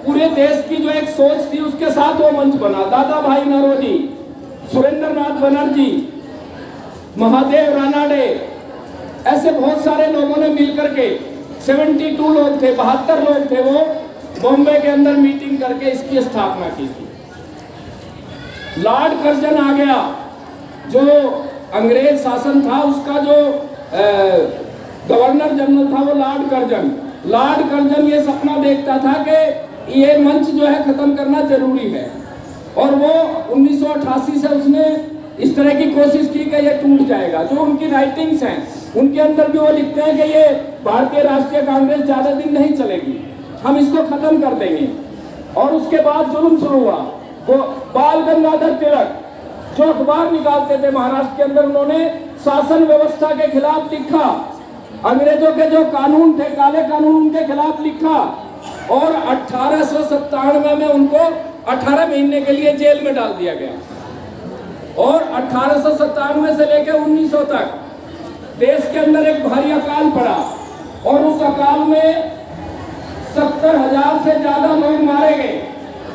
पूरे देश की जो एक सोच थी उसके साथ वो मंच बना। दादा भाई नौरोजी, सुरेंद्र नाथ बनर्जी, महादेव रानाडे, ऐसे बहुत सारे लोगों ने मिलकर के 72 लोग थे, 72 लोग थे, वो बॉम्बे के अंदर मीटिंग करके इसकी स्थापना की थी। लॉर्ड कर्जन आ गया, जो अंग्रेज शासन था उसका जो गवर्नर जनरल था वो लॉर्ड कर्जन। लॉर्ड कर्जन ये सपना देखता था कि ये मंच जो है खत्म करना जरूरी है, और वो 1988 से उसने इस तरह की कोशिश की कि ये टूट जाएगा। जो उनकी राइटिंग्स हैं उनके अंदर भी वो लिखते हैं कि ये भारतीय राष्ट्रीय कांग्रेस ज्यादा दिन नहीं चलेगी, हम इसको खत्म कर देंगे। और उसके बाद जुल्म शुरू हुआ। वो बाल गंगाधर तिलक जो अखबार निकालते थे महाराष्ट्र के अंदर, उन्होंने शासन व्यवस्था के खिलाफ लिखा, अंग्रेजों के जो कानून थे, काले कानून, उनके खिलाफ लिखा, और 1897 में उनको 18 महीने के लिए जेल में डाल दिया गया। और 1897 से लेकर 1900 तक देश के अंदर एक भारी अकाल पड़ा, और उस अकाल में 70,000 से ज्यादा लोग मारे गए,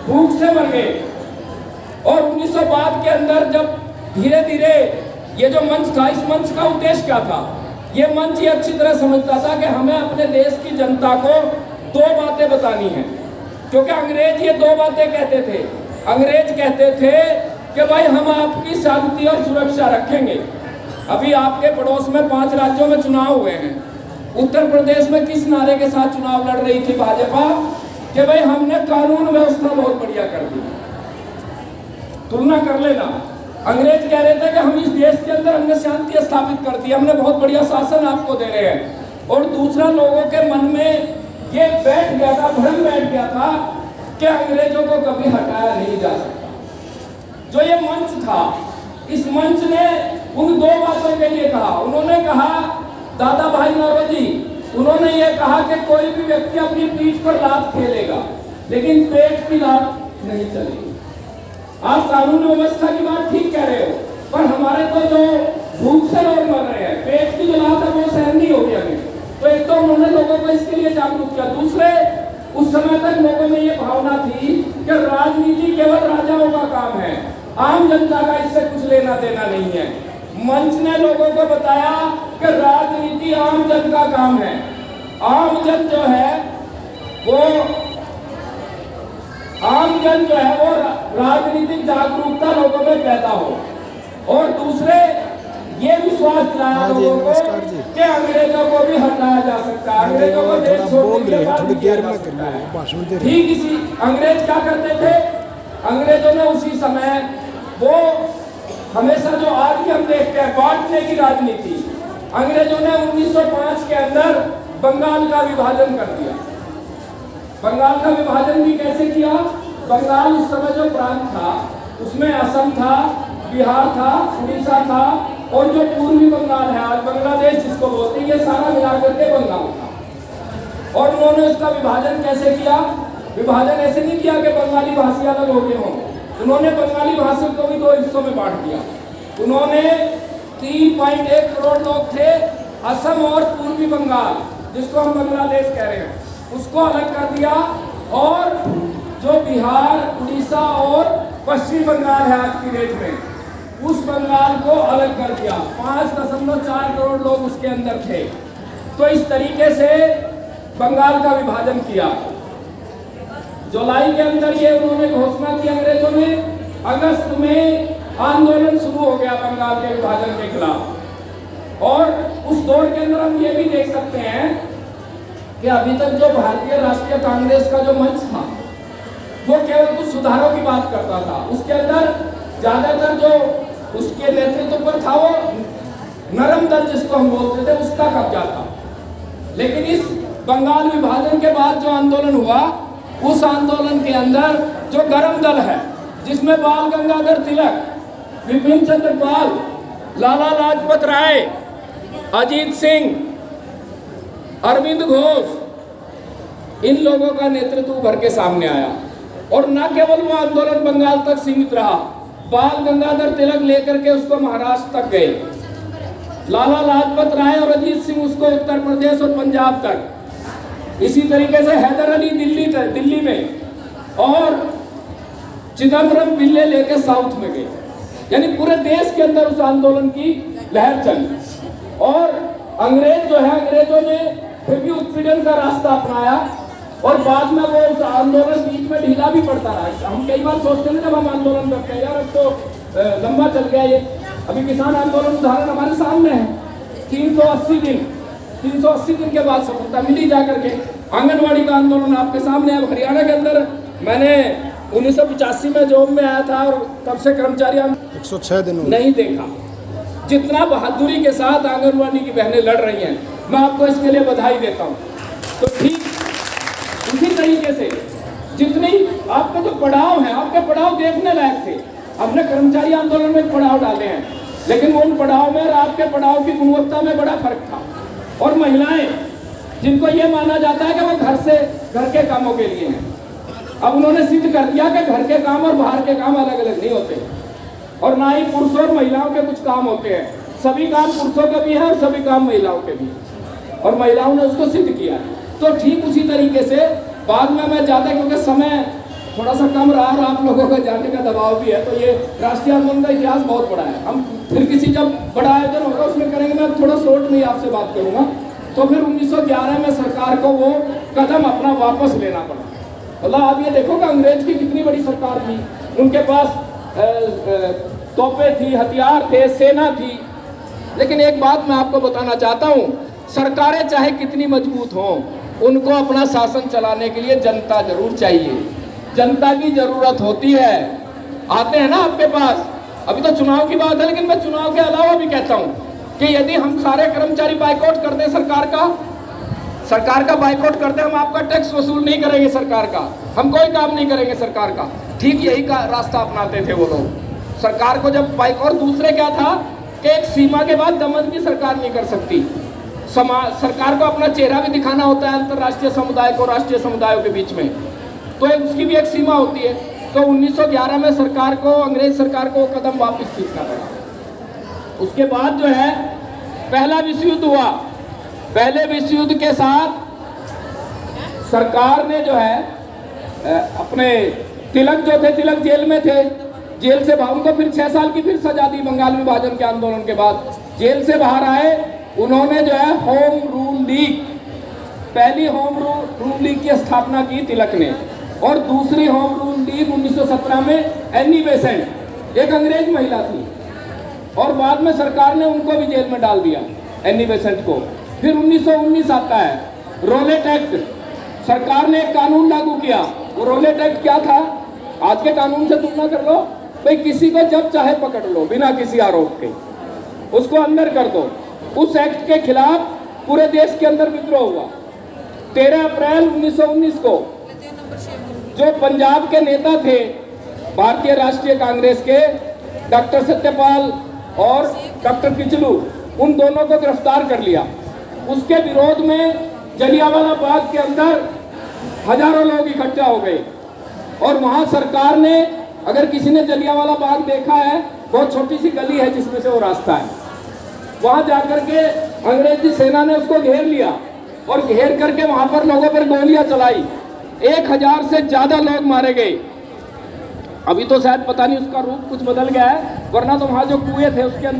भूख से मर गए। और 1900 बाद के अंदर जब धीरे धीरे ये जो मंच था, इस मंच का उद्देश्य क्या था? ये मंच ये अच्छी तरह समझता था कि हमें अपने देश की जनता को दो बातें बतानी है, क्योंकि अंग्रेज ये दो बातें कहते थे। अंग्रेज कहते थे कि भाई हम आपकी शांति और सुरक्षा रखेंगे। अभी आपके पड़ोस में 5 राज्यों में चुनाव हुए हैं। उत्तर प्रदेश में किस नारे के साथ चुनाव लड़ रही थी भाजपा? कि भाई हमने कानून व्यवस्था बहुत बढ़िया कर दी। तुलना कर लेना, अंग्रेज कह रहे थे कि हम इस देश के अंदर हमने शांति स्थापित कर दी, हमने बहुत बढ़िया शासन आपको दे रहे हैं। और दूसरा, लोगों के मन में ये बैठ गया था, भ्रम बैठ गया था कि अंग्रेजों को कभी हटाया नहीं जा सकता। जो ये मंच था, इस मंच ने उन दो बातों के लिए कहा। उन्होंने कहा, दादा भाई नौरोजी, उन्होंने ये कहा कि कोई भी व्यक्ति अपनी पीठ पर लात खेलेगा, लेकिन पेट की लात नहीं चलेगी। आप कानून व्यवस्था की बात ठीक कह रहे हो, पर हमारे तो जो भूख से लोग मर रहे हैं, पेट की जो लात है वो सहन नहीं होगी हमें। तो एक तो उन्होंने लोगों को इसके लिए जागरूक किया। दूसरे, उस समय तक लोगों में ये भावना थी कि राजनीति केवल राजाओं का काम है, आम जनता का इससे कुछ लेना देना नहीं है। मंच ने लोगों को बताया कि राजनीति आम जन का काम है। आम जन जो है वो राजनीतिक जागरूकता लोगों में पैदा हो। और दूसरे, ये विश्वास दिलाया लोगों को कि अंग्रेजों को भी हटाया जा सकता है, अंग्रेजों को देश छोड़ने के बाद किया जा सकता है। ठीक इसी अंग्रेज क्या करते थे? अंग्रेजों ने उसी समय वो हमेशा जो आज भी हम देखते हैं बांटने की राजनीति, अंग्रेजों ने 1905 के अंदर बंगाल का विभाजन कर दिया। बंगाल का विभाजन भी कैसे किया? बंगाल उस समय जो प्रांत था उसमें असम था, बिहार था, उड़ीसा था, और जो पूर्वी बंगाल है, आज बांग्लादेश जिसको बोलते हैं, ये सारा मिलाकर के बंगाल था। और उन्होंने उसका विभाजन कैसे किया? विभाजन ऐसे नहीं किया कि बंगाली भाषी अलग हो गए हों। उन्होंने बंगाली भाषी को भी 2 हिस्सों में बांट दिया। उन्होंने 3.1 करोड़ लोग थे, असम और पूर्वी बंगाल जिसको हम बांग्लादेश कह रहे हैं, उसको अलग कर दिया। और जो बिहार, उड़ीसा और पश्चिम बंगाल है आज की डेट में, उस बंगाल को अलग कर दिया। 5.4 करोड़ लोग उसके अंदर थे। तो इस तरीके से बंगाल का विभाजन किया। जुलाई के अंदर ये उन्होंने घोषणा की अंग्रेजों ने। अगस्त में आंदोलन शुरू हो गया बंगाल के विभाजन के खिलाफ। और उस दौर के अंदर हम ये भी देख सकते हैं कि अभी तक जो भारतीय राष्ट्रीय कांग्रेस का जो मंच था वो केवल कुछ सुधारों की बात करता था। उसके अंदर ज्यादातर जो उसके नेतृत्व पर था वो नरम दल जिसको हम बोलते थे उसका कब्जा था। लेकिन इस बंगाल विभाजन के बाद जो आंदोलन हुआ, उस आंदोलन के अंदर जो गरम दल है, जिसमें बाल गंगाधर तिलक, विपिन चंद्र पाल, लाला लाजपत राय, अजीत सिंह, अरविंद घोष, इन लोगों का नेतृत्व उभर के सामने आया। और न केवल वो आंदोलन बंगाल तक सीमित रहा, बाल गंगाधर तिलक लेकर के उसको महाराष्ट्र तक गए, लाला लाजपत राय और अजीत सिंह उसको उत्तर प्रदेश और पंजाब तक, इसी तरीके से हैदर अली दिल्ली में, और चिदम्बरम बिल्ले लेके साउथ में गए, यानी पूरे देश के अंदर उस आंदोलन की लहर चली। और अंग्रेज जो है, अंग्रेजों ने फिर भी उत्पीड़न का रास्ता अपनाया और बाद में वो उस आंदोलन बीच में ढीला भी पड़ता रहा। हम कई बार सोचते हैं जब हम आंदोलन करते हैं, यार अब तो लंबा चल गया ये। अभी किसान आंदोलन उदाहरण हमारे सामने है, 380 दिन के बाद सफलता मिली जाकर के। आंगनवाड़ी का आंदोलन आपके सामने है। हरियाणा के अंदर मैंने 1985 में जॉब में आया था और तब से कर्मचारी 106 दिन नहीं देखा जितना बहादुरी के साथ आंगनवाड़ी की बहनें लड़ रही हैं। मैं आपको इसके लिए बधाई देता हूँ। तो ठीक इसी तरीके से जितनी आपके जो पड़ाव हैं, आपके पड़ाव देखने लायक थे। हमने कर्मचारी आंदोलन में पड़ाव डाले हैं, लेकिन उन पड़ाव में और आपके पड़ाव की गुणवत्ता में बड़ा फर्क था। और महिलाएं जिनको ये माना जाता है कि वो घर के कामों के लिए हैं, अब उन्होंने सिद्ध कर दिया कि घर के काम और बाहर के काम अलग अलग नहीं होते, और ना ही पुरुषों और महिलाओं के कुछ काम होते हैं। सभी काम पुरुषों के भी हैं और सभी काम महिलाओं के भी, और महिलाओं ने उसको सिद्ध किया। तो ठीक उसी तरीके से बाद में मैं ज़्यादा, क्योंकि समय थोड़ा सा कम रहा और आप लोगों का जाने का दबाव भी है, तो ये राष्ट्रीय आंदोलन का इतिहास बहुत बड़ा है। हम फिर किसी जब बड़ा आयोजन होगा उसमें करेंगे। मैं थोड़ा शॉर्ट में आपसे बात करूँगा। तो फिर 1911 में सरकार को वो कदम अपना वापस लेना पड़ा। मतलब आप ये देखो कि अंग्रेज की कितनी बड़ी सरकार थी, उनके पास तोपें थी, हथियार थे, सेना थी। लेकिन एक बात मैं आपको बताना चाहता हूँ, सरकारें चाहे कितनी मजबूत हों, उनको अपना शासन चलाने के लिए जनता जरूर चाहिए। जनता की जरूरत होती है। आते हैं ना आपके पास, अभी तो चुनाव की बात है, लेकिन मैं चुनाव के अलावा भी कहता हूँ कि यदि हम सारे कर्मचारी बाइकआउट कर दें सरकार का बाइकआउट करते, हम आपका टैक्स वसूल नहीं करेंगे सरकार का, हम कोई काम नहीं करेंगे सरकार का। ठीक यही का रास्ता अपनाते थे वो लोग। सरकार को जब बाइकआउट, दूसरे क्या था कि एक सीमा के बाद दमन भी सरकार नहीं कर सकती। सरकार को अपना चेहरा भी दिखाना होता है अंतर्राष्ट्रीय समुदाय को, राष्ट्रीय समुदायों के बीच में, तो उसकी भी एक सीमा होती है। तो 1911 में सरकार को, अंग्रेज सरकार को कदम वापस खींचना पड़ा। उसके बाद जो है पहला विश्व युद्ध हुआ। पहले विश्व युद्ध के साथ सरकार ने जो है अपने तिलक जो थे, तिलक जेल में थे, जेल से बाहर, उनको फिर 6 साल की फिर सजा दी बंगाल विभाजन के आंदोलन के बाद। जेल से बाहर आए, उन्होंने जो है होम रूल लीग, पहली होम रूल लीग की स्थापना की तिलक ने, और दूसरी होम रूल लीग 1917 में एनी बेसेंट, एक अंग्रेज महिला थी, और बाद में सरकार ने उनको भी जेल में डाल दिया, एनी बेसेंट को। फिर 1919 आता है, रोलेट एक्ट, सरकार ने एक कानून लागू किया। वो रोलेट एक्ट क्या था? आज के कानून से तुलना कर लो भाई, किसी को जब चाहे पकड़ लो बिना किसी आरोप के, उसको अंदर कर दो। उस एक्ट के खिलाफ पूरे देश के अंदर विद्रोह हुआ। 13 अप्रैल 1919 को जो पंजाब के नेता थे भारतीय राष्ट्रीय कांग्रेस के, डॉक्टर सत्यपाल और डॉक्टर किचलू, उन दोनों को गिरफ्तार कर लिया। उसके विरोध में जलियांवाला बाग के अंदर हजारों लोग इकट्ठा हो गए, और वहां सरकार ने, अगर किसी ने जलियांवाला बाग देखा है, बहुत छोटी सी गली है जिसमें से वो रास्ता है, वहां जाकर के अंग्रेजी सेना ने उसको घेर लिया, और घेर करके वहां पर लोगों पर गोलियां चलाई। 1000 से ज्यादा लोग मारे गए। अभी तो शायद पता नहीं उसका रूप कुछ बदल गया है, वरना तो वहां जो कुएं थे उसके अंदर